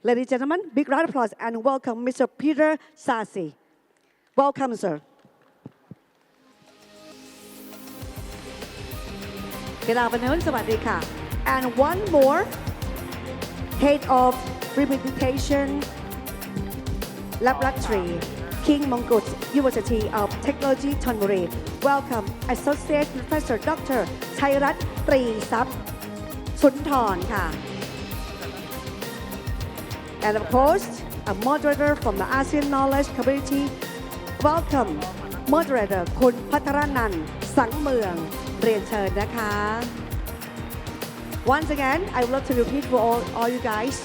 Ladies and gentlemen, big round of applause and welcome Mr. Peter Sasi. Welcome, sir. Good afternoon, สวัสดีค่ะ And one more, Head of Representation Laboratory, King Mongkut University of Technology, Thonburi. Welcome, Associate Professor Dr. Chairat ตรีทรัพย์สุนทรค่ะ And of course, a moderator from the ASEAN Knowledge Community. Welcome, moderator คุณพัทรนันท์สังเมืองเรียนเชิญนะคะ Once again, I would love to repeat for all you guys.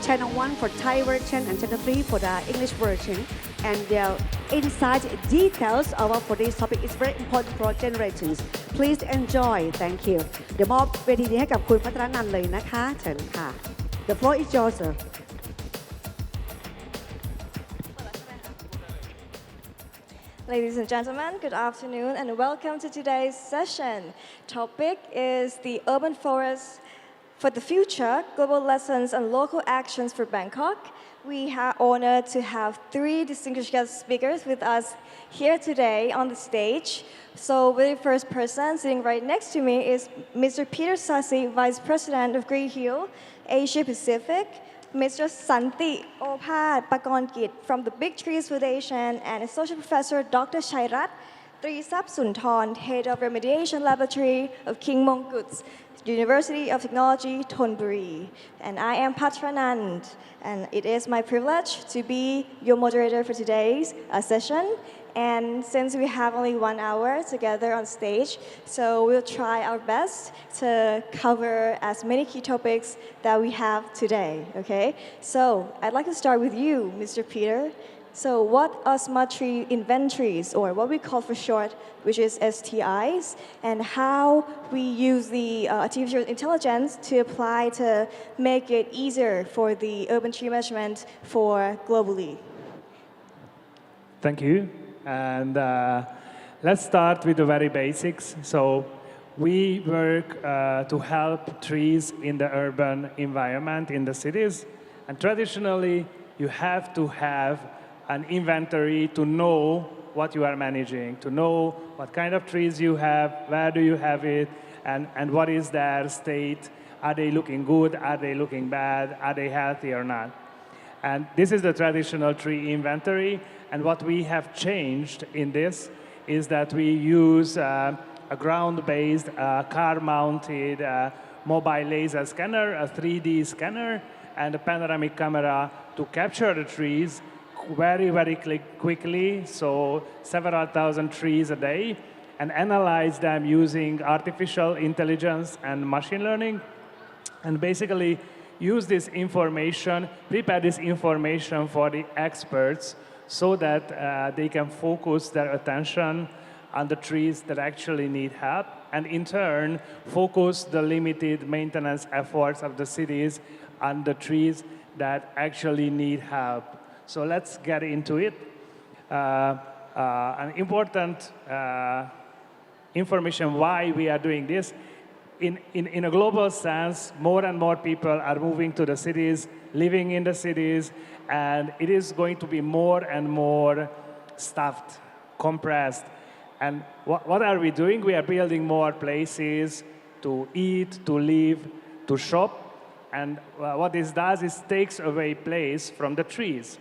Channel 1 for Thai version and Channel 3 for the English version. And the inside details of for this topic is very important for generations. Please enjoy. Thank you. เดี๋ยวมอบเวทีนี้ให้กับคุณพัทรนันท์เลยนะคะเชิญค่ะ The floor is yours, sir. Ladies and gentlemen, good afternoon and welcome to today's session. Topic is the urban forest for the future, global lessons and local actions for Bangkok. We are honored to have three distinguished guest speakers with us here today on the stage. So the very first person sitting right next to me is Mr. Peter Sasi, Vice President of Greehill, Asia Pacific. Mr. Santi Opaspakornkij from the Big Trees Foundation and Associate Professor Dr. Chairat Sunthorn, Head of Remediation Laboratory of King Mongkut University of Technology, Thonburi. And I am Patranand, and it is my privilege to be your moderator for today's session. And since we have only 1 hour together on stage, so we'll try our best to cover as many key topics that we have today, okay? So I'd like to start with you, Mr. Peter. So what are smart tree inventories, or what we call for short, which is STIs, and how we use the artificial intelligence to apply to make it easier for the urban tree management for globally? Thank you. And let's start with the very basics. So we work to help trees in the urban environment in the cities. And traditionally, you have to have an inventory to know what you are managing, to know what kind of trees you have, where do you have it, and what is their state. Are they looking good? Are they looking bad? Are they healthy or not? And this is the traditional tree inventory. And what we have changed in this is that we use a ground-based, car-mounted mobile laser scanner, a 3D scanner, and a panoramic camera to capture the trees very, very quickly, so several thousand trees a day, and analyze them using artificial intelligence and machine learning, and basically use this information, prepare this information for the experts so that they can focus their attention on the trees that actually need help, and in turn, focus the limited maintenance efforts of the cities on the trees that actually need help. So let's get into it. An important information why we are doing this. In a global sense, more and more people are moving to the cities, living in the cities, and it is going to be more and more stuffed, compressed. And what are we doing? We are building more places to eat, to live, to shop. And what this does is takes away place from the trees.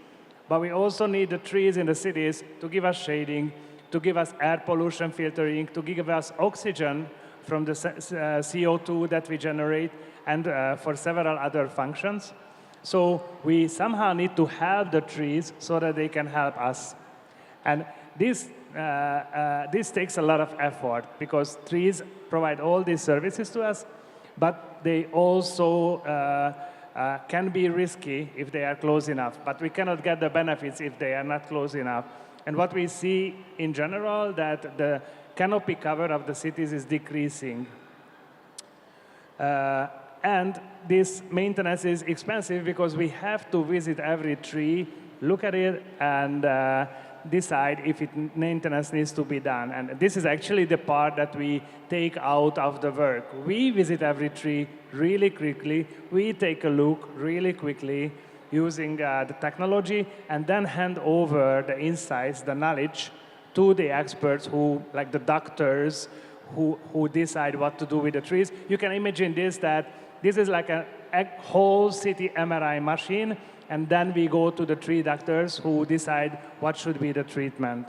But we also need the trees in the cities to give us shading, to give us air pollution filtering, to give us oxygen from the CO2 that we generate, and for several other functions. So we somehow need to help the trees so that they can help us. And this takes a lot of effort because trees provide all these services to us, but they also can be risky if they are close enough. But we cannot get the benefits if they are not close enough. And what we see in general, that the canopy cover of the cities is decreasing. And this maintenance is expensive because we have to visit every tree, look at it, and decide if maintenance needs to be done. And this is actually the part that we take out of the work. We visit every tree really quickly. We take a look really quickly. using the technology, and then hand over the insights, the knowledge, to the experts who, like the doctors, who decide what to do with the trees. You can imagine that this is like a whole city MRI machine, and then we go to the tree doctors who decide what should be the treatment.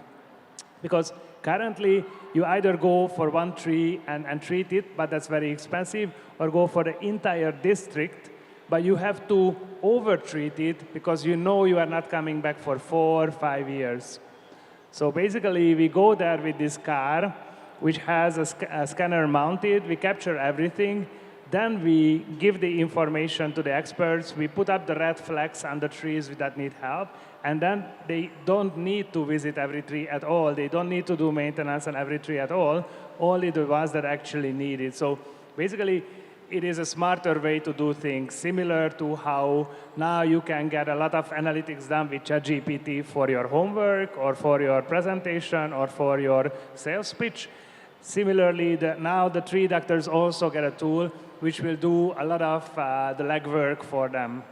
Because currently, you either go for one tree and treat it, but that's very expensive, or go for the entire district, but you have to over-treat it because you know you are not coming back for 4 or 5 years. So basically, we go there with this car, which has a scanner mounted. We capture everything. Then we give the information to the experts. We put up the red flags on the trees that need help. And then they don't need to visit every tree at all. They don't need to do maintenance on every tree at all, only the ones that actually need it. So basically, it is a smarter way to do things, similar to how now you can get a lot of analytics done with ChatGPT for your homework or for your presentation or for your sales pitch. Similarly, now the tree doctors also get a tool which will do a lot of the legwork for them.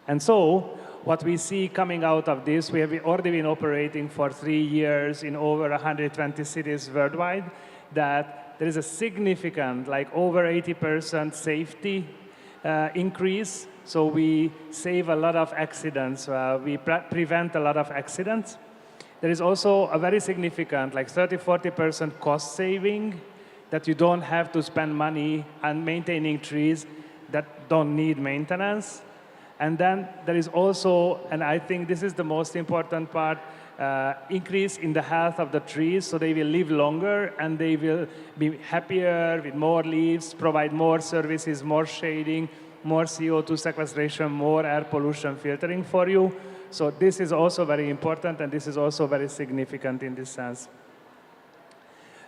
And so, what we see coming out of this, we have already been operating for 3 years in over 120 cities worldwide, that there is a significant, like over 80% safety increase. So we save a lot of accidents. We prevent a lot of accidents. There is also a very significant, like 30-40% cost saving, that you don't have to spend money on maintaining trees that don't need maintenance. And then there is also, and I think this is the most important part, increase in the health of the trees, so they will live longer and they will be happier with more leaves, provide more services, more shading, more CO2 sequestration, more air pollution filtering for you. So this is also very important, and this is also very significant in this sense.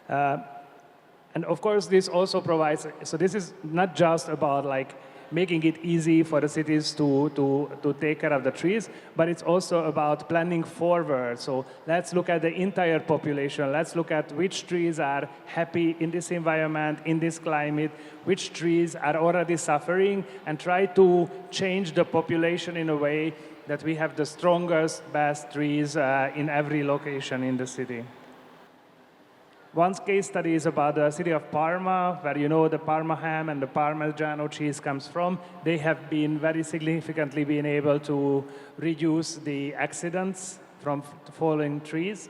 And of course, this also provides, so this is not just about like making it easy for the cities to take care of the trees, but it's also about planning forward. So let's look at the entire population. Let's look at which trees are happy in this environment, in this climate, which trees are already suffering, and try to change the population in a way that we have the strongest, best trees in every location in the city. One case study is about the city of Parma, where you know the Parma ham and the Parmigiano cheese comes from. They have been very significantly been able to reduce the accidents from falling trees.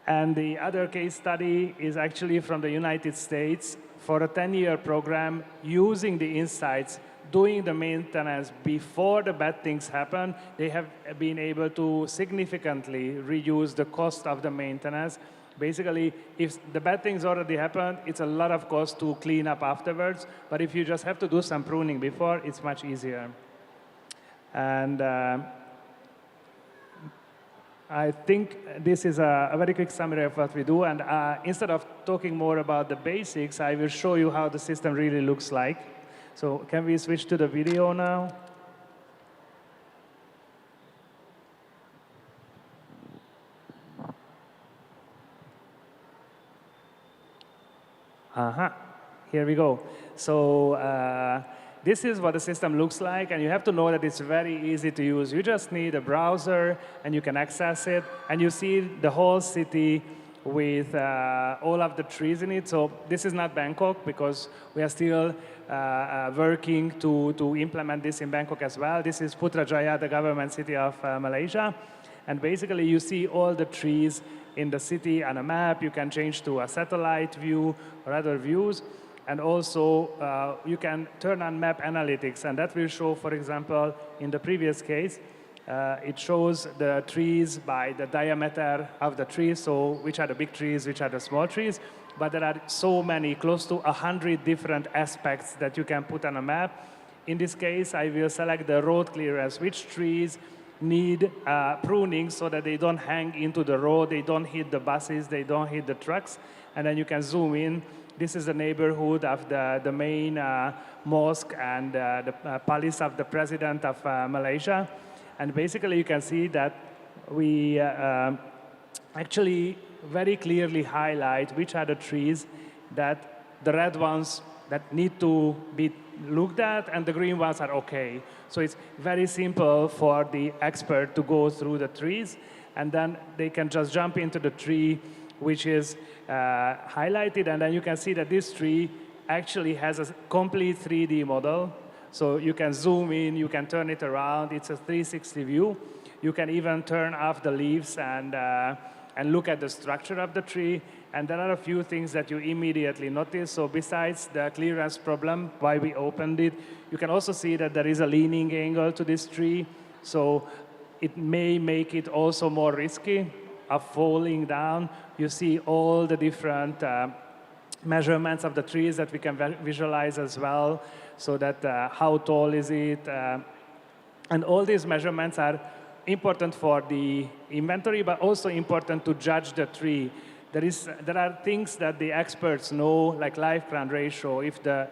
And the other case study is actually from the United States for a 10-year program using the insights, doing the maintenance before the bad things happen. They have been able to significantly reduce the cost of the maintenance. Basically, if the bad things already happened, it's a lot of cost to clean up afterwards. But if you just have to do some pruning before, it's much easier. And I think this is a very quick summary of what we do. And instead of talking more about the basics, I will show you how the system really looks like. So can we switch to the video now? Here we go. So this is what the system looks like, and you have to know that it's very easy to use. You just need a browser, and you can access it, and you see the whole city with all of the trees in it. So this is not Bangkok, because we are still working to implement this in Bangkok as well. This is Putrajaya, the government city of Malaysia. And basically, you see all the trees in the city on a map. You can change to a satellite view or other views. And also, you can turn on map analytics. And that will show, for example, in the previous case, it shows the trees by the diameter of the trees, so which are the big trees, which are the small trees. But there are so many, close to 100 different aspects that you can put on a map. In this case, I will select the road clearance, which trees need pruning so that they don't hang into the road, they don't hit the buses, they don't hit the trucks. And then you can zoom in. This is the neighborhood of the main mosque and the palace of the president of Malaysia. And basically, you can see that we actually very clearly highlight which are the trees that the red ones that need to be looked at, and the green ones are okay. So it's very simple for the expert to go through the trees, and then they can just jump into the tree which is highlighted, and then you can see that this tree actually has a complete 3D model. So you can zoom in, you can turn it around. It's a 360 view. You can even turn off the leaves and look at the structure of the tree. And there are a few things that you immediately notice. So besides the clearance problem, why we opened it, you can also see that there is a leaning angle to this tree. So it may make it also more risky of falling down. You see all the different measurements of the trees that we can visualize as well, so that how tall is it, and all these measurements are important for the inventory, but also important to judge the tree. There are things that the experts know, like life-crown ratio. If the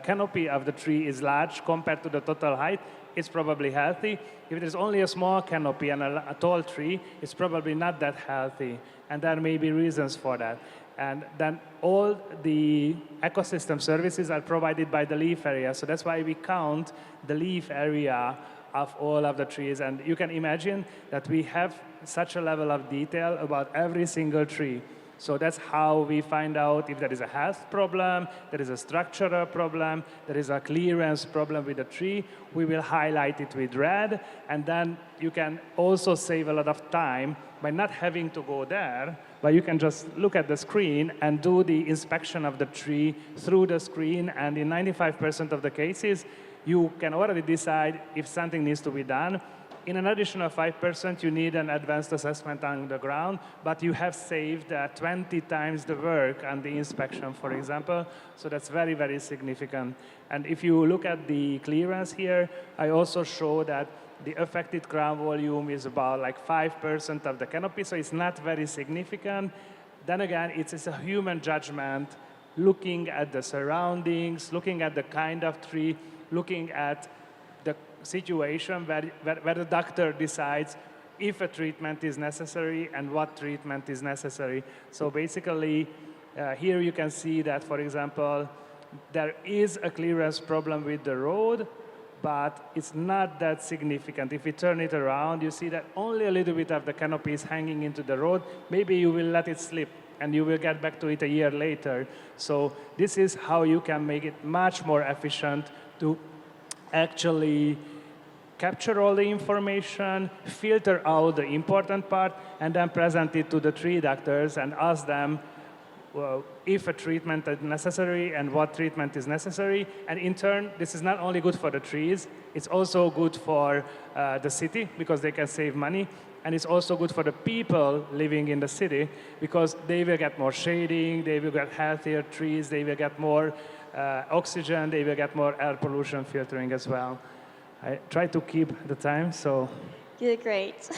canopy of the tree is large compared to the total height, it's probably healthy. If there's only a small canopy and a tall tree, it's probably not that healthy. And there may be reasons for that. And then all the ecosystem services are provided by the leaf area. So that's why we count the leaf area of all of the trees. And you can imagine that we have such a level of detail about every single tree. So that's how we find out if there is a health problem, there is a structural problem, there is a clearance problem with the tree. We will highlight it with red, and then you can also save a lot of time by not having to go there, but you can just look at the screen and do the inspection of the tree through the screen, and in 95% of the cases, you can already decide if something needs to be done. In an additional 5%, you need an advanced assessment on the ground, but you have saved 20 times the work on the inspection, for example. So that's very, very significant. And if you look at the clearance here, I also show that the affected ground volume is about like 5% of the canopy, so it's not very significant. Then again, it's a human judgment, looking at the surroundings, looking at the kind of tree, looking at the situation where the doctor decides if a treatment is necessary and what treatment is necessary. So basically, here you can see that, for example, there is a clearance problem with the road, but it's not that significant. If we turn it around, you see that only a little bit of the canopy is hanging into the road. Maybe you will let it slip, and you will get back to it a year later. So this is how you can make it much more efficient to actually capture all the information, filter out the important part, and then present it to the tree doctors and ask them if a treatment is necessary and what treatment is necessary. And in turn, this is not only good for the trees, it's also good for the city because they can save money. And it's also good for the people living in the city because they will get more shading, they will get healthier trees, they will get more oxygen, they will get more air pollution filtering as well. I try to keep the time, so. You're great.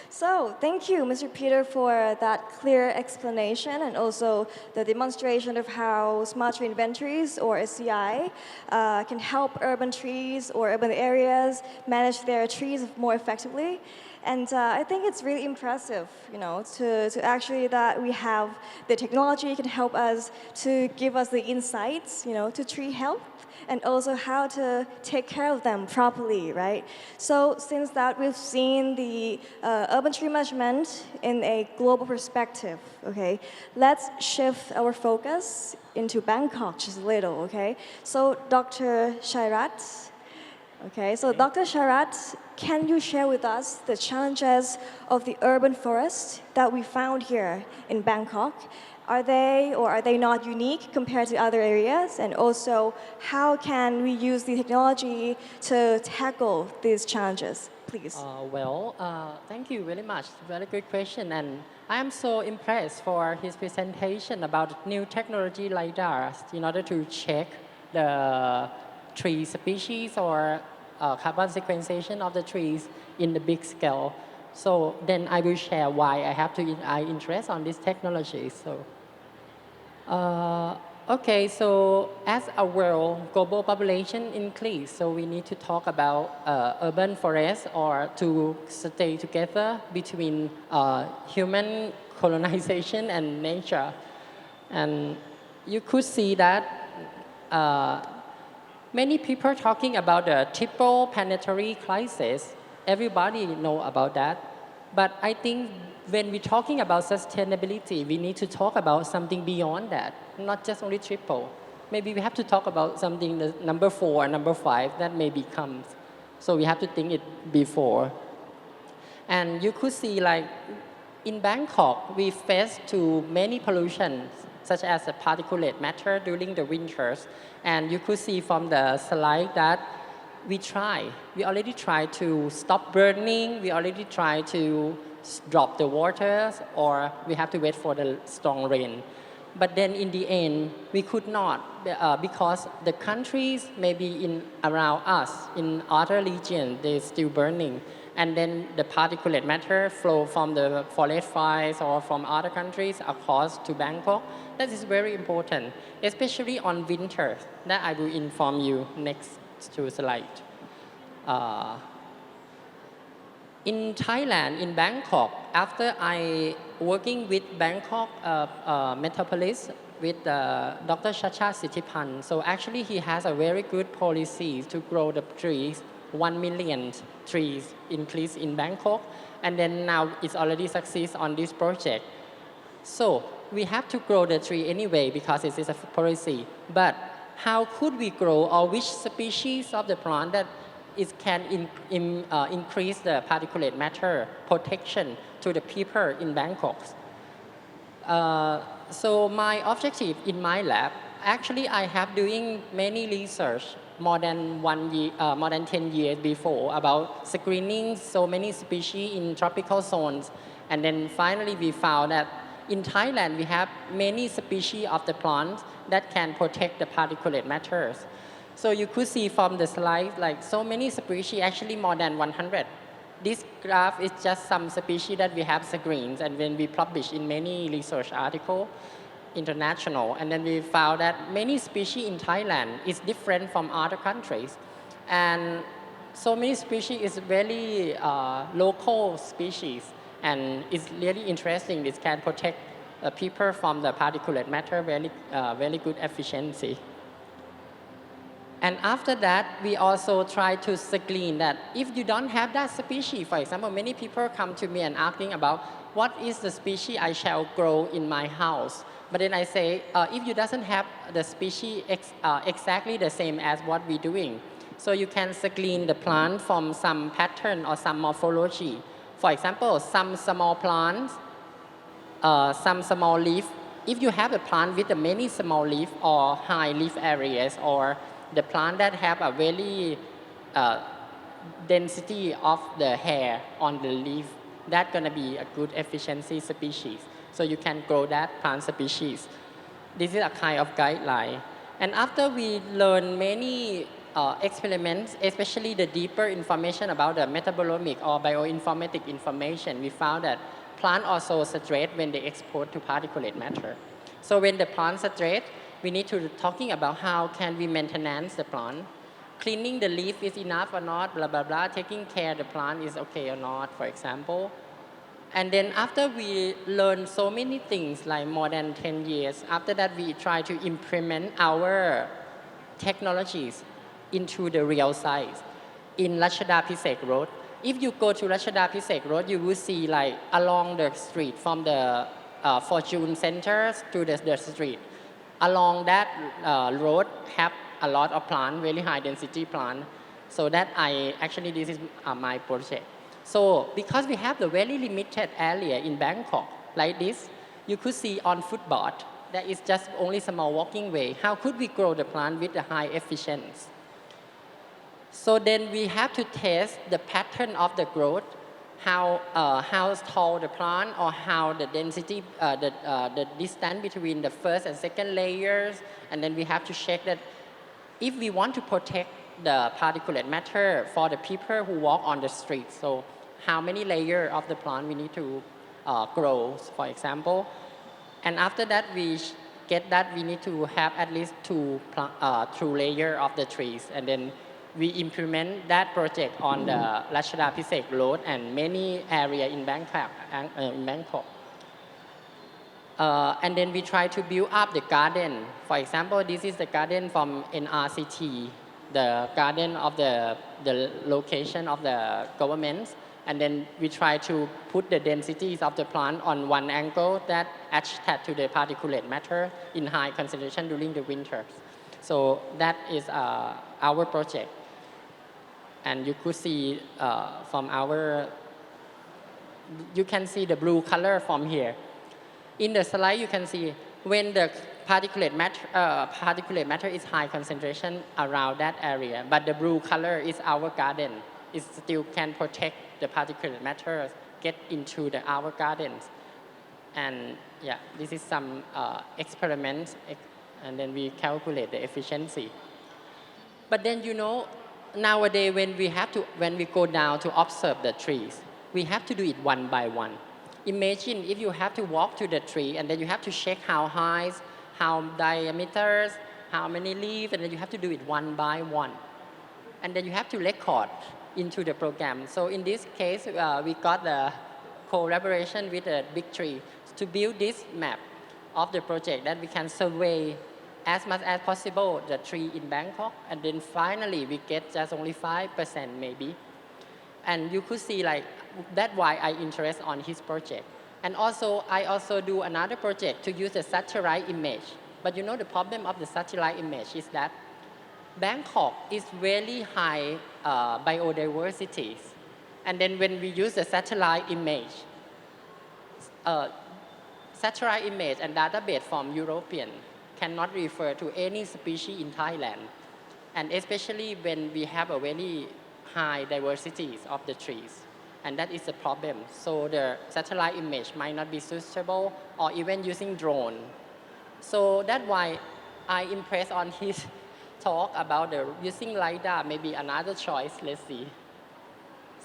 So thank you, Mr. Peter, for that clear explanation and also the demonstration of how smart tree inventories or SCI can help urban trees or urban areas manage their trees more effectively. And I think it's really impressive, to actually that we have the technology can help us to give us the insights, to tree health and also how to take care of them properly, right? So since that we've seen the urban tree management in a global perspective, okay, let's shift our focus into Bangkok just a little, okay? So Dr. Chairat, okay, so Dr. Chairat, can you share with us the challenges of the urban forest that we found here in Bangkok? Are they or are they not unique compared to other areas? And also, how can we use the technology to tackle these challenges? Please. Thank you very much. Very good question. And I am so impressed for his presentation about new technology like that in order to check the tree species or carbon sequestration of the trees in the big scale. So then I will share why I interest on this technology. So as our global population increase, so we need to talk about urban forest or to stay together between human colonization and nature. And you could see that many people talking about the triple planetary crisis. Everybody know about that. But I think when we're talking about sustainability, we need to talk about something beyond that, not just only triple. Maybe we have to talk about something the number 4, number 5 that maybe comes. So we have to think it before. And you could see like in Bangkok, we face to many pollutions, such as the particulate matter during the winters. And you could see from the slide that we already try to stop burning, we already try to drop the waters, or we have to wait for the strong rain. But then in the end, we could not because the countries maybe in around us, in other regions, they're still burning. And then the particulate matter flow from the forest fires or from other countries across to Bangkok. That is very important, especially on winter. That I will inform you next to slide. In Thailand, in Bangkok, after I working with Bangkok metropolis with Dr. Chacha Sittipan, so actually he has a very good policy to grow the trees, 1 million trees increase in Bangkok, and then now it's already success on this project. So we have to grow the tree anyway because it is a policy. But how could we grow or which species of the plant that it can increase the particulate matter protection to the people in Bangkok? So my objective in my lab, actually I have doing many research more than 10 years before about screening so many species in tropical zones. And then finally we found that in Thailand we have many species of the plants that can protect the particulate matters. So you could see from the slide like so many species, actually more than 100. This graph is just some species that we have screened and when we publish in many research articles, international, and then we found that many species in Thailand is different from other countries. And so many species is very local species and it's really interesting. It can protect people from the particulate matter very good efficiency. And after that, we also try to screen that if you don't have that species, for example, many people come to me and asking about what is the species I shall grow in my house. But then I say, if you doesn't have the species exactly the same as what we're doing, so you can screen the plant from some pattern or some morphology. For example, some small plants, some small leaf. If you have a plant with many small leaf or high leaf areas, or the plant that have a very density of the hair on the leaf, that's gonna be a good efficiency species. So you can grow that plant species. This is a kind of guideline. And after we learn many experiments, especially the deeper information about the metabolomic or bioinformatic information, we found that plants also stress when they expose to particulate matter. So when the plant stress, we need to talking about how can we maintenance the plant. Cleaning the leaf is enough or not, blah, blah, blah. Taking care of the plant is okay or not, for example. And then after we learn so many things, like more than 10 years, after that we try to implement our technologies into the real size. In Rachada Pisek Road, if you go to Rachada Pisek Road, you will see like along the street from the Fortune Centers to the street. Along that road have a lot of plant, very high density plant. So that this is my project. So because we have the very limited area in Bangkok like this, you could see on footpath, there is just only small walking way. How could we grow the plant with the high efficiency? So then we have to test the pattern of the growth, how tall the plant or how the density, the distance between the first and second layers, and then we have to check that if we want to protect the particulate matter for the people who walk on the street. So how many layers of the plant we need to grow, for example. And after that, we get that we need to have at least two layers of the trees. And then we implement that project on the Rachada Pisek Road and many areas in Bangkok. And then we try to build up the garden. For example, this is the garden from NRCT, the garden of the location of the government. And then we try to put the densities of the plant on one angle that attached to the particulate matter in high concentration during the winter. So that is our project. And you could see from our, you can see the blue color from here. In the slide, you can see when the particulate matter is high concentration around that area, but the blue color is our garden. It still can protect the particulate matter get into our gardens. And yeah, this is some experiments, and then we calculate the efficiency. But then nowadays when we go down to observe the trees, we have to do it one by one. Imagine if you have to walk to the tree and then you have to check how high, how diameters, how many leaves, and then you have to do it one by one. And then you have to record into the program. So in this case, we got the collaboration with the big tree to build this map of the project that we can survey as much as possible the tree in Bangkok. And then finally, we get just only 5% maybe. And you could see that's why I interest on his project. And also, I also do another project to use the satellite image. But the problem of the satellite image is that Bangkok is really high biodiversity. And then when we use the satellite image and database from European cannot refer to any species in Thailand. And especially when we have a very high diversity of the trees. And that is a problem. So the satellite image might not be suitable or even using drone. So that's why I impressed on his talk about using LiDAR, maybe another choice, let's see.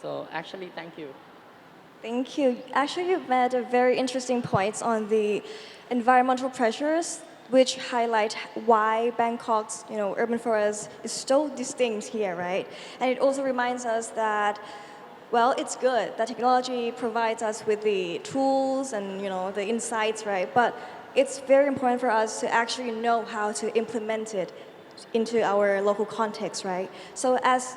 So actually, thank you. Thank you. Actually, you've made a very interesting points on the environmental pressures, which highlight why Bangkok's urban forest is so distinct here, right? And it also reminds us that, well, it's good that technology provides us with the tools and the insights, right? But it's very important for us to actually know how to implement it into our local context, right? So as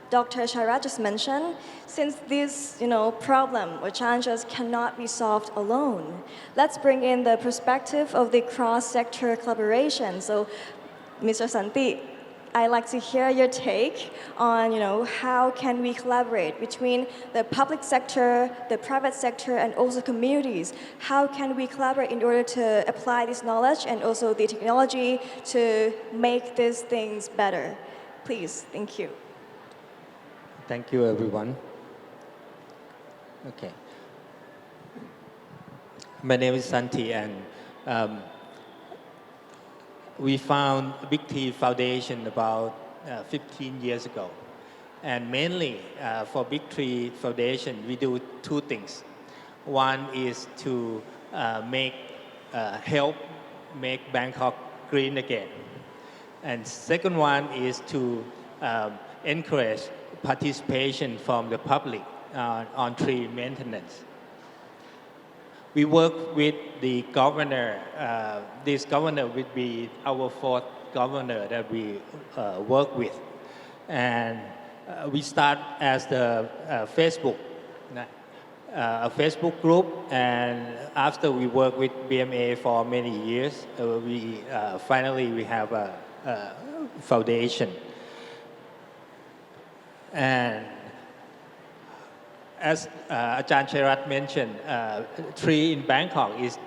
Dr. Chairat just mentioned, since this problem or challenges cannot be solved alone, let's bring in the perspective of the cross-sector collaboration. So, Mr. Santi, I'd like to hear your take on how can we collaborate between the public sector, the private sector, and also communities. How can we collaborate in order to apply this knowledge and also the technology to make these things better? Please, thank you. Thank you, everyone. Okay. My name is Santi, and we found Big T Foundation about 15 years ago. And mainly for Big Tree Foundation, we do two things. One is to help make Bangkok green again. And second one is to encourage participation from the public on tree maintenance. We work with the governor. This governor will be our fourth governor that we work with. And we start as the Facebook, a Facebook group. And after we work with BMA for many years, finally we have a foundation. And as Ajahn Chairat mentioned, tree in Bangkok is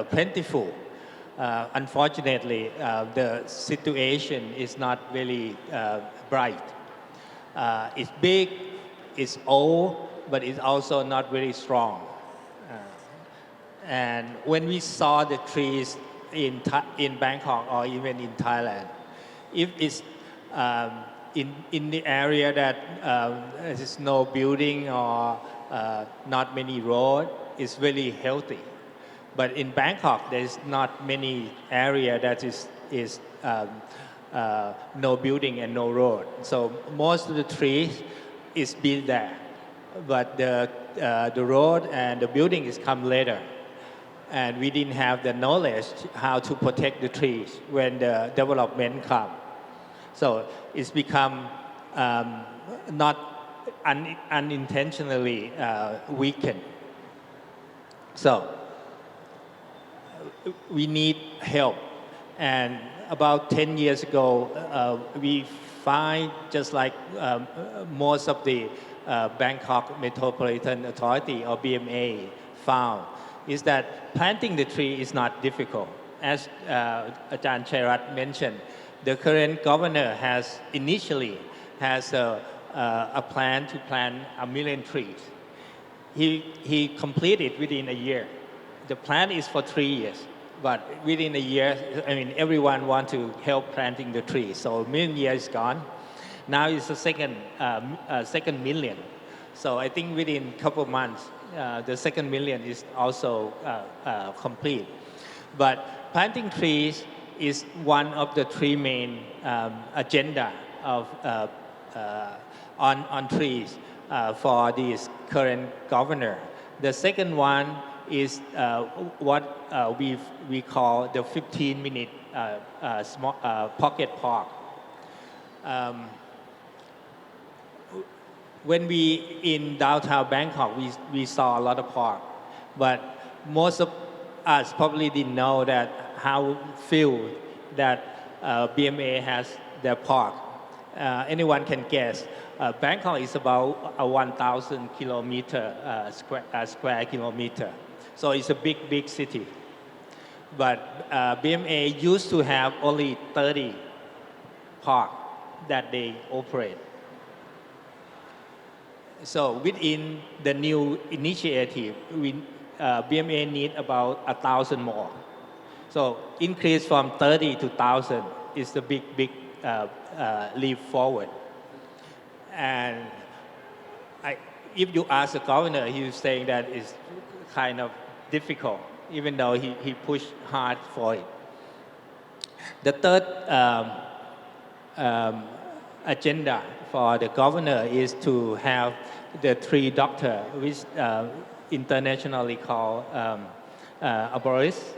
plentiful. Unfortunately, the situation is not very bright. It's big, it's old, but it's also not very strong. And when we saw the trees in Bangkok or even in Thailand, if it's in the area that there's no building or not many road, it's very healthy. But in Bangkok, there's not many area that is no building and no road. So most of the trees is built there, but the road and the building is come later. and we didn't have the knowledge how to protect the trees when the development come. So it's become not unintentionally weakened. So we need help. And about 10 years ago, we find, just like most of the Bangkok Metropolitan Authority or BMA found, is that planting the tree is not difficult. As Ajahn Chairat mentioned, the current governor has initially has a plan to plant 1 million trees. He completed within a year. The plan is for 3 years, but within a year, I mean, everyone wants to help planting the trees. So 1 million years is gone. Now it's the second million. So I think within a couple of months, the second million is also complete. But planting trees is one of the three main agenda of on trees for this current governor. The second one is what we call the 15-minute pocket park. When we in downtown Bangkok, we saw a lot of park, but most of us probably didn't know that how few that BMA has their park. Anyone can guess. Bangkok is about a 1,000 square kilometer, so it's a big city. But BMA used to have only 30 park that they operate. So within the new initiative, BMA need about 1,000 more. So increase from 30 to 1,000 is the big leap forward. And if you ask the governor, he was saying that it's kind of difficult, even though he pushed hard for it. The third agenda for the governor is to have the tree doctor, which internationally called arborists.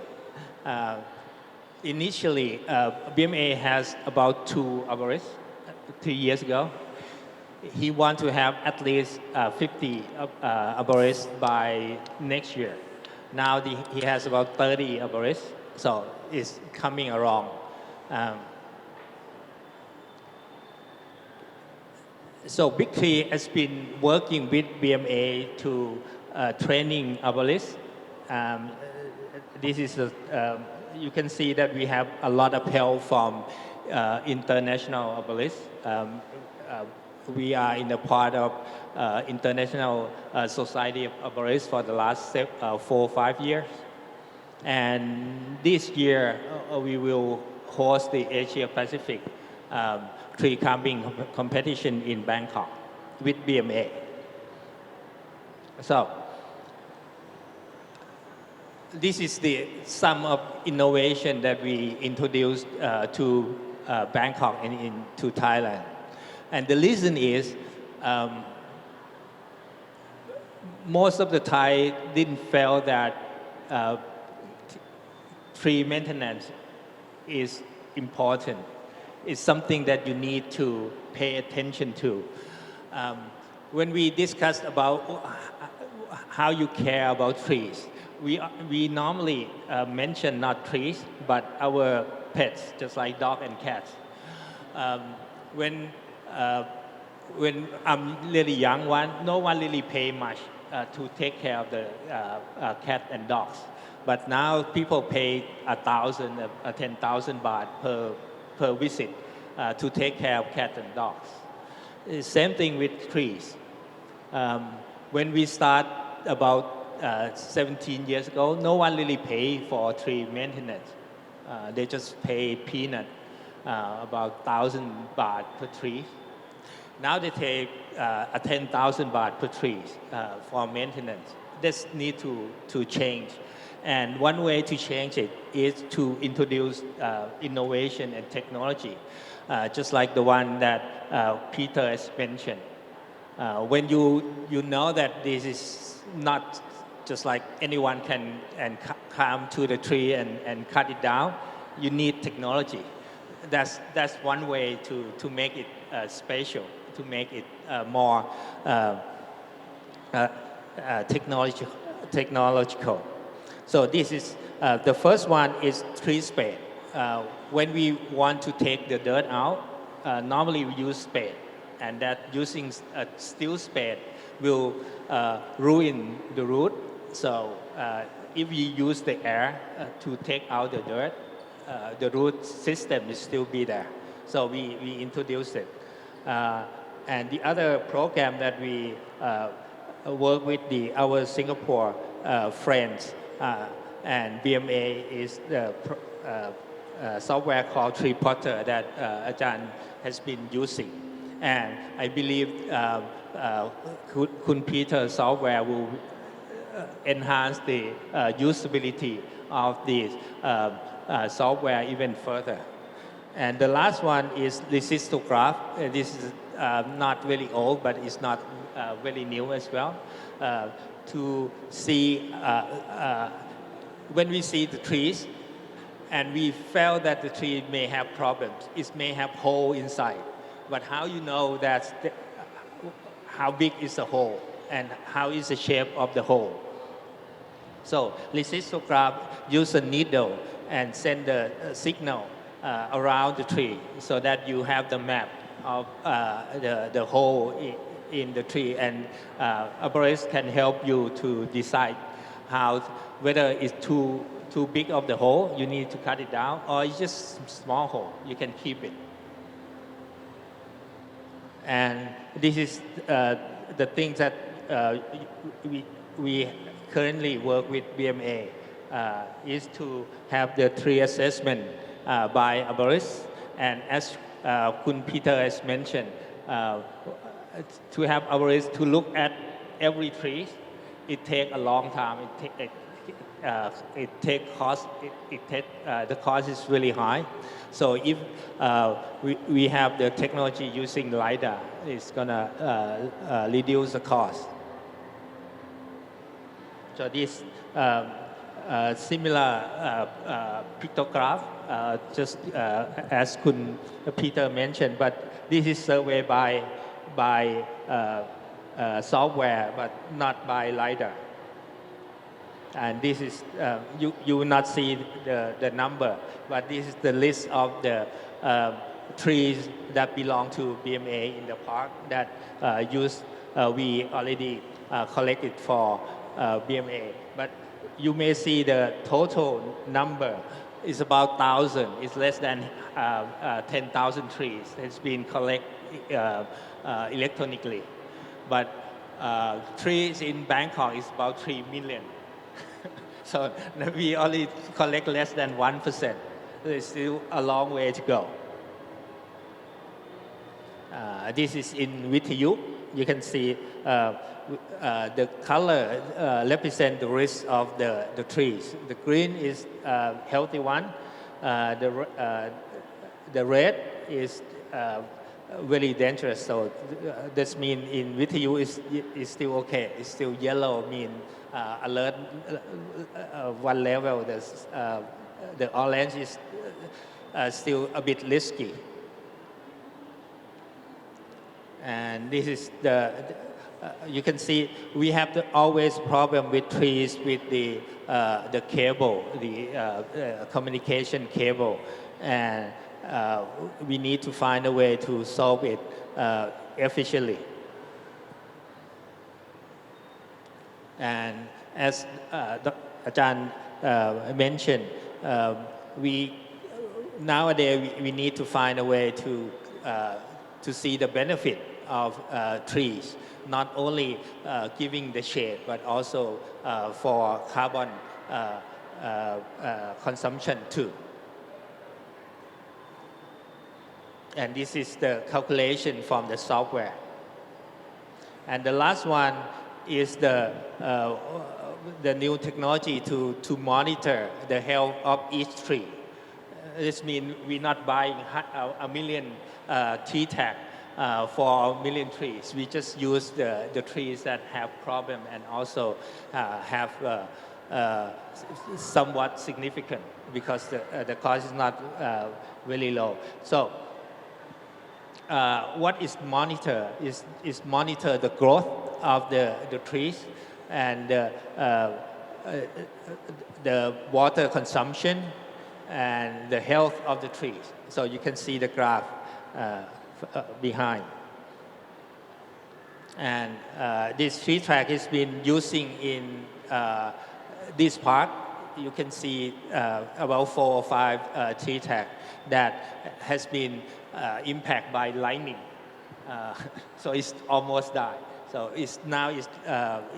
Initially, BMA has about 2 arborists 3 years ago. He wants to have at least 50 arborists by next year. Now he has about 30 arborists, so it's coming along. So Big Tree has been working with BMA to training arborists. This is you can see that we have a lot of help from international arborists. We are in a part of International Society of Arborists for the last 4 or 5 years. And this year, we will host the Asia Pacific tree climbing competition in Bangkok with BMA. So this is some of innovation that we introduced to Bangkok and to Thailand. And the reason is most of the Thai didn't feel that tree maintenance is important. It's something that you need to pay attention to. When we discussed about how you care about trees, we normally mention not trees, but our pets, just like dog and cats. When I'm really young one, no one really pay much to take care of the cat and dogs. But now people pay 1,000, 10,000 baht per visit to take care of cats and dogs. Same thing with trees. When we start about 17 years ago, no one really pay for tree maintenance. They just pay peanut, about 1,000 baht per tree. Now they take 10,000 baht per tree for maintenance. This need to change. And one way to change it is to introduce innovation and technology, just like the one that Peter has mentioned. When you know that this is not just like anyone can and climb to the tree and cut it down. You need technology. That's one way to make it special, to make it more technological. So this is the first one is tree spade. When we want to take the dirt out, normally we use spade, and that using a steel spade will ruin the root. So if we use the air to take out the dirt, the root system will still be there. So we introduced it. And the other program that we work with our Singapore friends and BMA is the software called Tree Potter that Ajahn has been using. And I believe Kun Peter software will enhance the usability of this software even further. And the last one is resistograph. This is not very old, but it's not very new as well. To see when we see the trees, and we felt that the tree may have problems, it may have hole inside. But how you know that how big is the hole and how is the shape of the hole? So resistograph use a needle and send the signal around the tree so that you have the map of the hole in the tree, and arborist can help you to decide whether it's too big of the hole, you need to cut it down, or it's just small hole, you can keep it. And this is the things that we currently work with BMA is to have the tree assessment by arborists, and as Kun Peter has mentioned, to have arborists to look at every tree, it takes a long time. The cost is really high. So if we have the technology using LiDAR, it's gonna reduce the cost. So this similar pictograph, just as Kun Peter mentioned, but this is surveyed by software, but not by LiDAR. And this is you will not see the number, but this is the list of the trees that belong to BMA in the park that we already collected for BMA. But you may see the total number is about 1,000. It's less than 10,000 trees. It's been collected electronically. But trees in Bangkok is about 3 million. So we only collect less than 1%. There's still a long way to go. This is in Vithayu. You can see the color represent the risk of the trees. The green is healthy one. The red is very dangerous. So this means in Vithayu is still okay. It's still yellow, mean alert one level. The orange is still a bit risky. And this is you can see we have always problem with trees with the cable, the communication cable, and we need to find a way to solve it efficiently. And as Ajahn mentioned, nowadays we need to find a way to see the benefit of trees, not only giving the shade, but also for carbon consumption too. And this is the calculation from the software. And the last one is the new technology to monitor the health of each tree. This means we're not buying a million tree tag for a million trees. We just use the trees that have problem and also have somewhat significant because the cost is not very low. So what is monitor is monitor the growth of the trees and the water consumption and the health of the trees. So you can see the graph behind. And this tree track has been using in this park. You can see about 4 or 5 tree track that has been impacted by lightning. So it's almost died. So it's now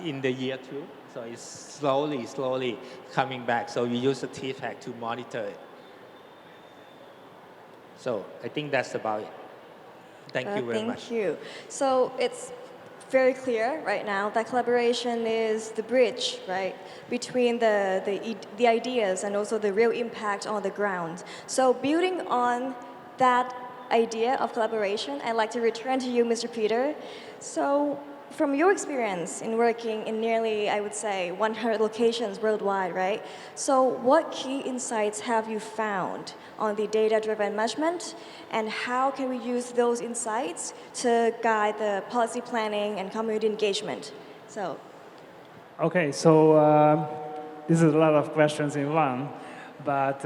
in the year 2. So it's slowly coming back. So we use the tree track to monitor it. So I think that's about it. Thank you very much. Thank you. So it's very clear right now that collaboration is the bridge, right, between the ideas and also the real impact on the ground. So building on that idea of collaboration, I'd like to return to you, Mr. Peter. So from your experience in working in nearly, I would say, 100 locations worldwide, right? So what key insights have you found on the data-driven management, and how can we use those insights to guide the policy planning and community engagement? So. Okay, so this is a lot of questions in one, but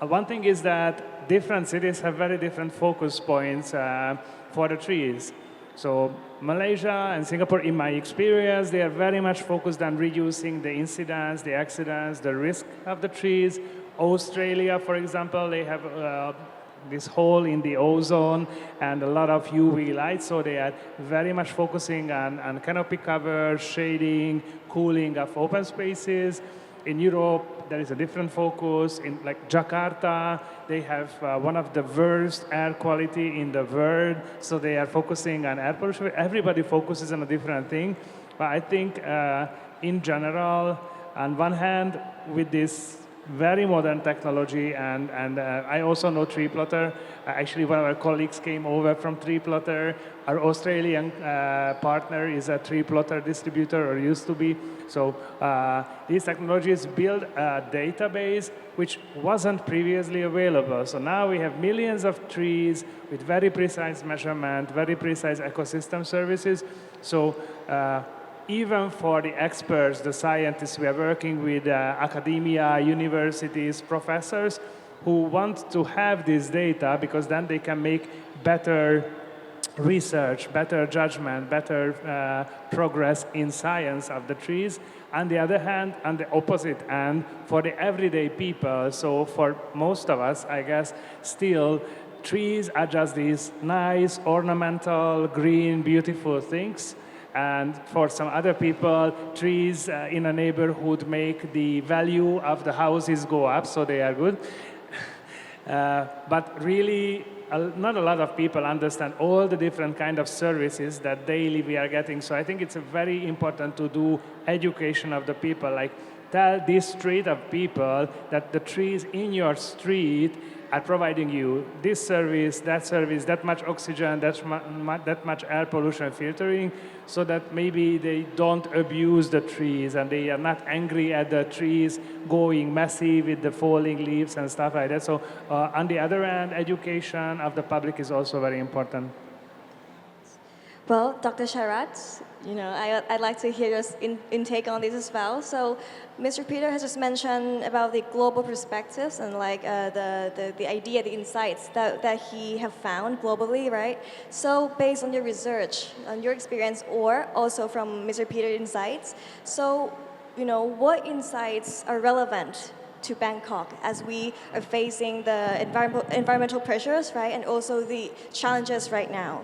one thing is that different cities have very different focus points for the trees. So Malaysia and Singapore, in my experience, they are very much focused on reducing the incidents, the accidents, the risk of the trees. Australia, for example, they have this hole in the ozone and a lot of UV light, so they are very much focusing on canopy cover, shading, cooling of open spaces. In Europe, there is a different focus. In like Jakarta, they have one of the worst air quality in the world, so they are focusing on air pollution. Everybody focuses on a different thing, but I think in general, on one hand, with this very modern technology, and I also know tree plotter. Actually, one of our colleagues came over from tree plotter. Our Australian partner is a tree plotter distributor, or used to be. So these technologies build a database which wasn't previously available. So now we have millions of trees with very precise measurement, very precise ecosystem services. So even for the experts, the scientists, we are working with academia, universities, professors who want to have this data because then they can make better research, better judgment, better progress in science of the trees. On the other hand, on the opposite end, for the everyday people, so for most of us, I guess, still, trees are just these nice, ornamental, green, beautiful things. And for some other people, trees in a neighborhood make the value of the houses go up, so they are good. But really, not a lot of people understand all the different kind of services that daily we are getting. So I think it's very important to do education of the people, like tell this street of people that the trees in your street are providing you this service, that much oxygen, that much air pollution filtering, so that maybe they don't abuse the trees and they are not angry at the trees going messy with the falling leaves and stuff like that. So on the other hand, education of the public is also very important. Well, Dr. Chairat, I'd like to hear your intake on this as well. So, Mr. Peter has just mentioned about the global perspectives and like the idea, the insights that he have found globally, right? So, based on your research, on your experience, or also from Mr. Peter's insights, so what insights are relevant to Bangkok as we are facing the environmental pressures, right, and also the challenges right now?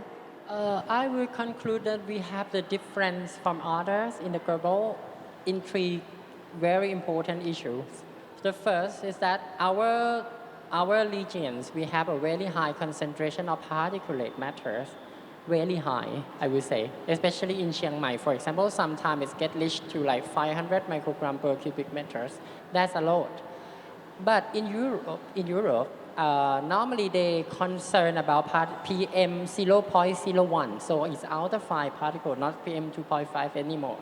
I will conclude that we have the difference from others in the global in three very important issues. The first is that our regions, we have a very high concentration of particulate matters, very high, I would say, especially in Chiang Mai, for example, sometimes it gets reached to like 500 microgram per cubic meters. That's a lot. But in Europe, normally they concern about PM 0.01, so it's ultrafine particle, not PM 2.5 anymore.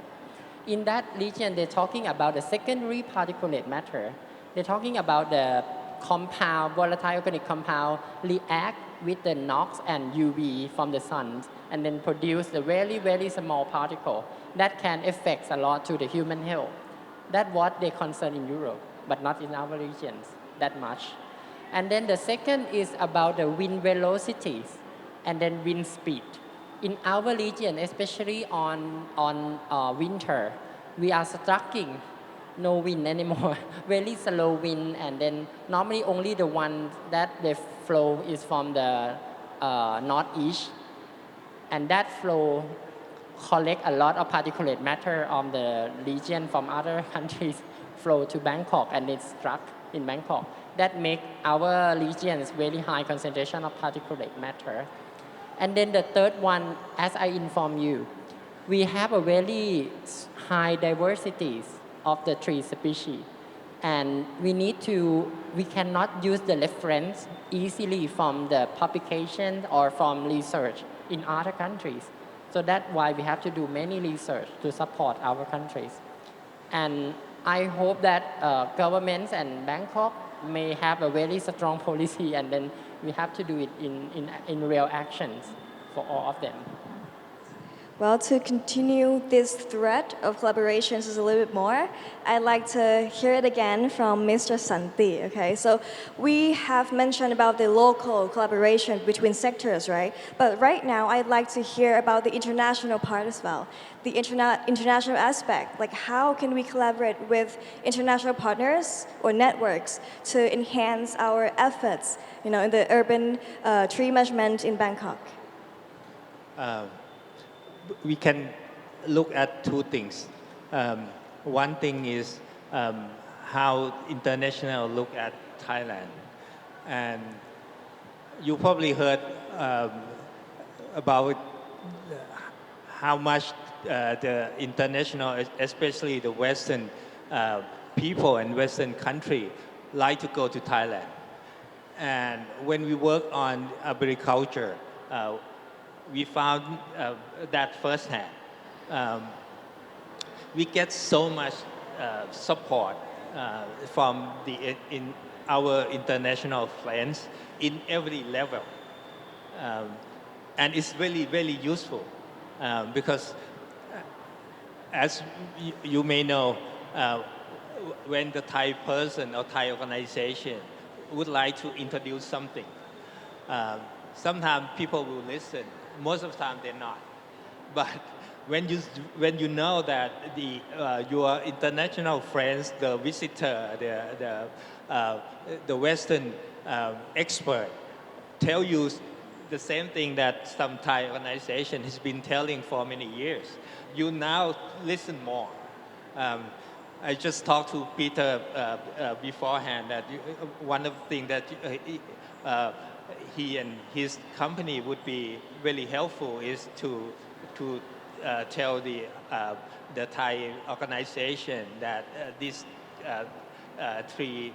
In that region, they're talking about the secondary particulate matter. They're talking about the compound, volatile organic compound react with the NOx and UV from the sun and then produce the very, very small particle that can affect a lot to the human health. That's what they concern in Europe, but not in our regions that much. And then the second is about the wind velocities and then wind speed. In our region, especially on winter, we are struggling, no wind anymore, very slow wind, and then normally only the one that they flow is from the northeast, and that flow collect a lot of particulate matter on the region from other countries flow to Bangkok, and it's struck in Bangkok. That make our regions very high concentration of particulate matter. And then the third one, as I inform you, we have a very high diversities of the tree species. And we cannot use the reference easily from the publication or from research in other countries. So that's why we have to do many research to support our countries. And I hope that governments and Bangkok may have a very strong policy, and then we have to do it in real actions for all of them. Well, to continue this thread of collaborations a little bit more, I'd like to hear it again from Mr. Santi. Okay, so we have mentioned about the local collaboration between sectors, right? But right now, I'd like to hear about the international part as well, the international aspect. Like, how can we collaborate with international partners or networks to enhance our efforts, in the urban tree management in Bangkok? We can look at two things. One thing is how international look at Thailand, and you probably heard about how much the international, especially the Western people and Western country, like to go to Thailand. And when we work on agriculture, we found that firsthand. We get so much support from our international friends in every level. And it's really, really useful because as you may know, when the Thai person or Thai organization would like to introduce something, sometimes people will listen. Most of the time they're not. But when you know that your international friends, the visitor, the Western expert, tell you the same thing that some Thai organization has been telling for many years, you now listen more. I just talked to Peter beforehand that one of the things that he and his company would be really helpful is to tell the Thai organization that this tree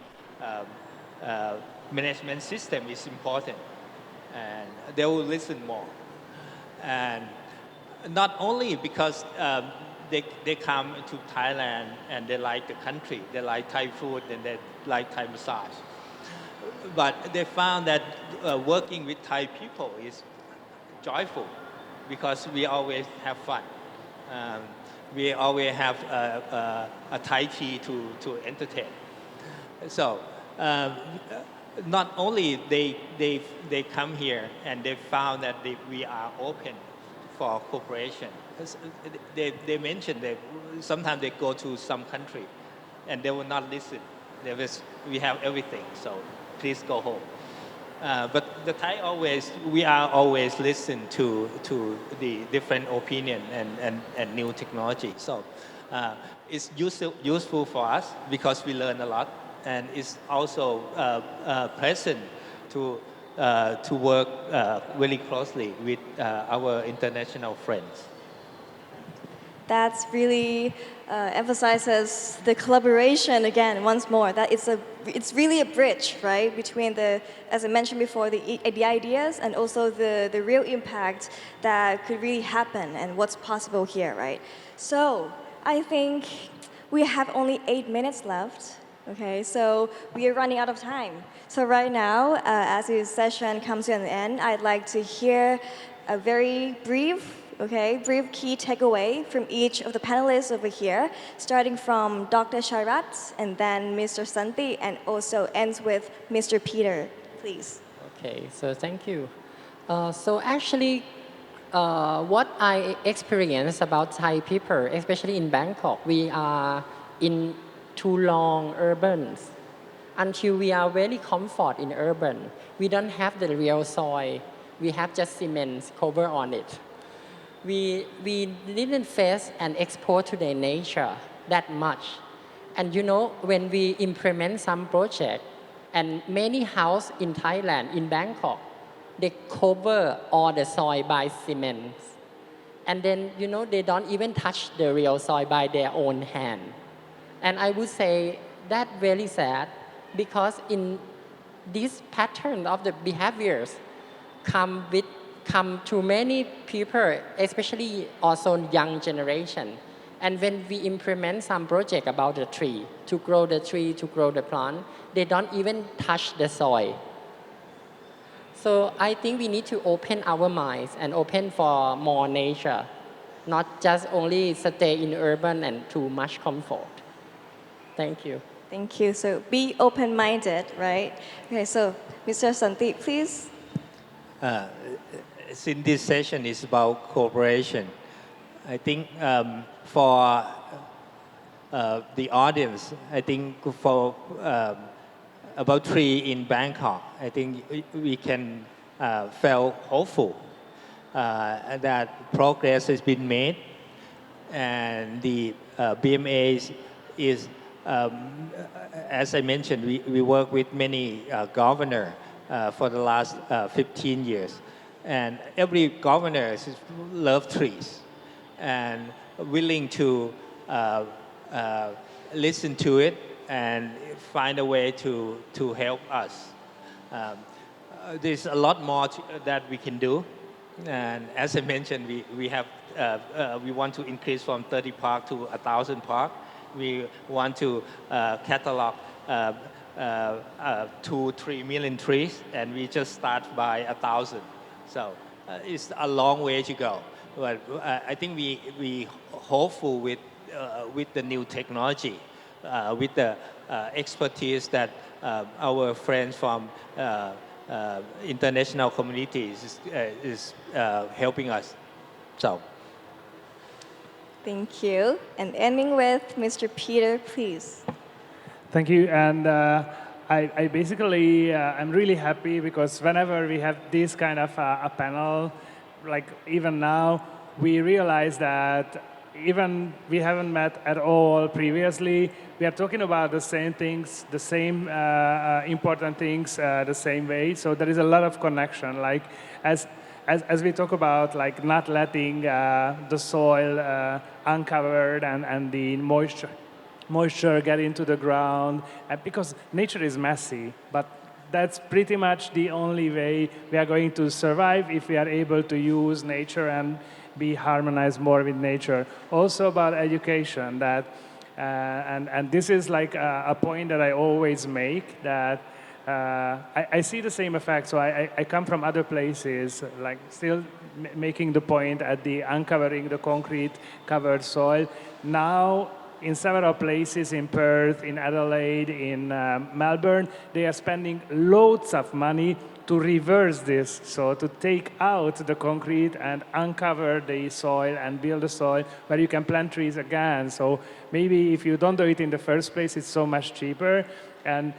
management system is important, and they will listen more. And not only because they come to Thailand and they like the country, they like Thai food and they like Thai massage, but they found that working with Thai people is joyful because we always have fun. We always have a Thai tea to entertain. So not only they come here and they found that we are open for cooperation. They mentioned that sometimes they go to some country and they will not listen. We have everything, so please go home. But the Thai we are always listen to the different opinion and new technology. So it's useful for us because we learn a lot, and it's also pleasant to work really closely with our international friends. That really emphasizes the collaboration again once more. That it's really a bridge, right, between the, as I mentioned before, the ideas and also the real impact that could really happen and what's possible here, right? So I think we have only 8 minutes left. Okay, so we are running out of time. So right now, as this session comes to an end, I'd like to hear a very brief key takeaway from each of the panelists over here, starting from Dr. Chairat and then Mr. Santi, and also ends with Mr. Peter, please. Okay, so thank you. So actually, what I experienced about Thai people, especially in Bangkok, we are in too long urban. Until we are very comfort in urban, we don't have the real soil. We have just cement cover on it. We didn't face and expose to the nature that much. And you know, when we implement some project, and many house in Thailand, in Bangkok, they cover all the soil by cement. And then, you know, they don't even touch the real soil by their own hand. And I would say that very sad, because in this pattern of the behaviors come to many people, especially also young generation. And when we implement some project about the tree, to grow the tree, to grow the plant, they don't even touch the soil. So I think we need to open our minds and open for more nature, not just only stay in urban and too much comfort. Thank you. Thank you. So be open-minded, right? Okay, so Mr. Santi, please. Since this session is about cooperation, I think for the audience, I think for about tree in Bangkok, I think we can feel hopeful that progress has been made, and the BMA is, as I mentioned, we work with many governors for the last 15 years. And every governor loves trees and willing to listen to it and find a way to help us. There's a lot more that we can do. And as I mentioned, we want to increase from 30 park to 1,000 park. We want to catalog 2-3 million trees, and we just start by 1,000. So it's a long way to go. But I think we hopeful with the new technology, with the expertise that our friends from international communities is helping us. So. Thank you. And ending with Mr. Peter, please. Thank you. And I basically, I'm really happy because whenever we have this kind of a panel, like even now, we realize that even we haven't met at all previously, we are talking about the same things, the same important things, the same way. So there is a lot of connection. Like as we talk about like not letting the soil uncovered and the moisture get into the ground, because nature is messy, but that's pretty much the only way we are going to survive if we are able to use nature and be harmonized more with nature. Also about education, that and this is like a point that I always make, that I see the same effect. So I come from other places, like still making the point at the uncovering the concrete covered soil. Now, in several places in Perth, in Adelaide, in Melbourne, they are spending loads of money to reverse this, so to take out the concrete and uncover the soil and build a soil where you can plant trees again. So maybe if you don't do it in the first place, it's so much cheaper. And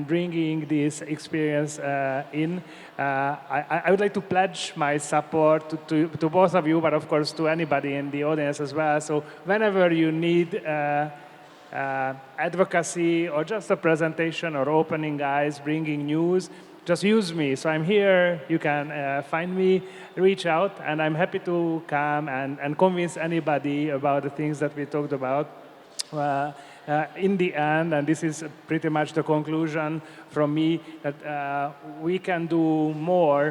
bringing this experience in, I would like to pledge my support to both of you, but of course to anybody in the audience as well. So whenever you need advocacy or just a presentation or opening eyes, bringing news, just use me. So I'm here. You can find me, reach out, and I'm happy to come and convince anybody about the things that we talked about. In the end, and this is pretty much the conclusion from me, that we can do more,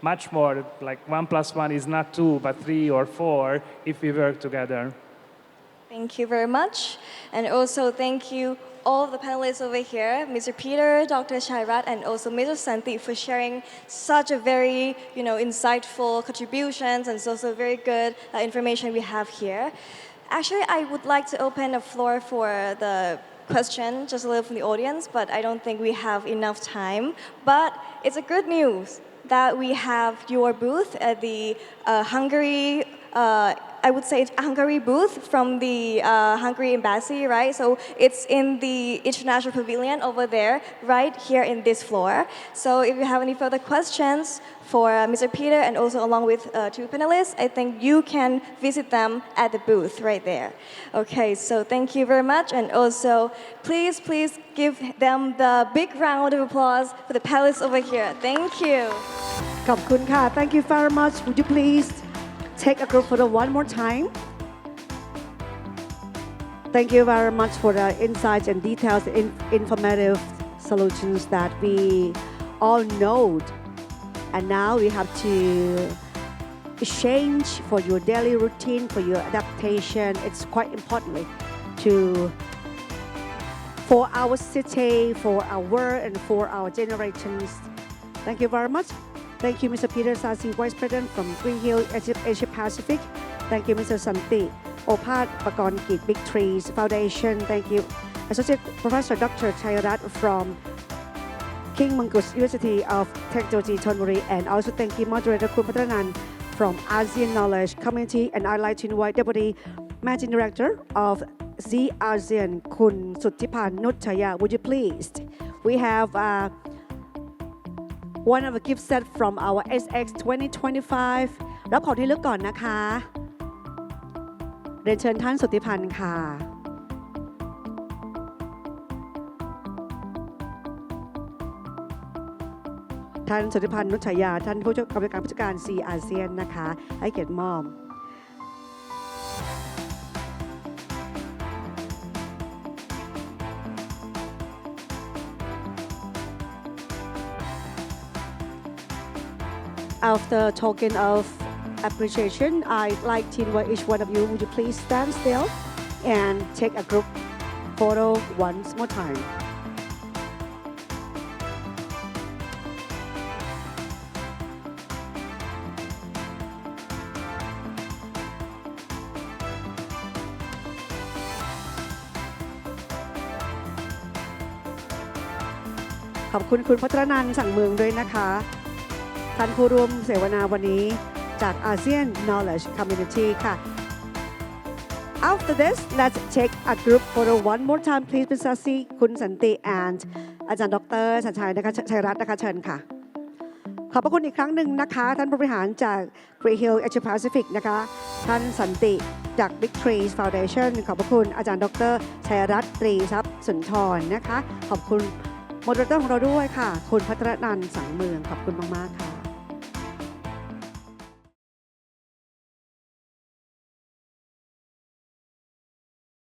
much more, like 1 + 1 is not 2, but 3 or 4 if we work together. Thank you very much. And also thank you all of the panelists over here, Mr. Peter, Dr. Chairat, and also Mr. Santi for sharing such a very, insightful contributions and also very good information we have here. Actually, I would like to open the floor for the question, just a little from the audience, but I don't think we have enough time. But it's a good news that we have your booth at the Hungary, I would say it's Hungary booth from the Hungary embassy, right? So it's in the international pavilion over there, right here in this floor. So if you have any further questions for Mr. Peter and also along with two panelists, I think you can visit them at the booth right there. Okay, so thank you very much. And also, please give them the big round of applause for the panelists over here. Thank you. ขอบคุณค่ะ Thank you very much. Would you please take a group photo one more time? Thank you very much for the insights and details, informative solutions that we all know. And now we have to change for your daily routine, for your adaptation. It's quite importantly for our city, for our world, and for our generations. Thank you very much. Thank you, Mr. Peter Sasi, Vice President from Greehill, Asia Pacific. Thank you, Mr. Santi Opaspakornkij, Big Trees Foundation. Thank you, Associate Professor Dr. Chairat from King Mongkut University of Technology, Thonburi. And also thank you, Moderator Kun Patranan from ASEAN Knowledge Community. And I'd like to invite Deputy Managing Director of the ASEAN, Kun Suttipan Nuttaya. Would you please? We have one of the gift set from our SX 2025 รับของที่ระลึกก่อนนะคะเรียนเชิญท่านสุทธิพันธ์ค่ะท่านสุทธิพันธ์นุชฉายาท่านผู้กำกับการผู้จัดการซีอาเซียนนะคะให้เกียรติมอบAfter token of appreciation, I'd like to invite each one of you, would you please stand still and take a group photo once more time. ขอบคุณคุณพัฒรนันท์สั่งเมืองด้วยนะคะท่านผู้ร่วมเสวนาวันนี้จาก ASEAN Knowledge Community ค่ะ After this, let's take a group photo one more time, please, Ms. Sasi, คุณสันติ and อาจารย์ดร.ชัยชัยนะคะชัยรัตน์นะคะเชิญค่ะขอบพระคุณอีกครั้งหนึ่งนะคะท่านผู้บริหารจาก Greehill Asia Pacific นะคะท่านสันติจาก Big Trees Foundation ขอบพระคุณอาจารย์ดร.ชัยรัตน์ตรีทรัพย์สุนทรนะคะขอบคุณโมเดเลเตอร์ของเราด้วยค่ะคุณพัฒรนันท์สังเมืองขอบคุณมากๆค่ะ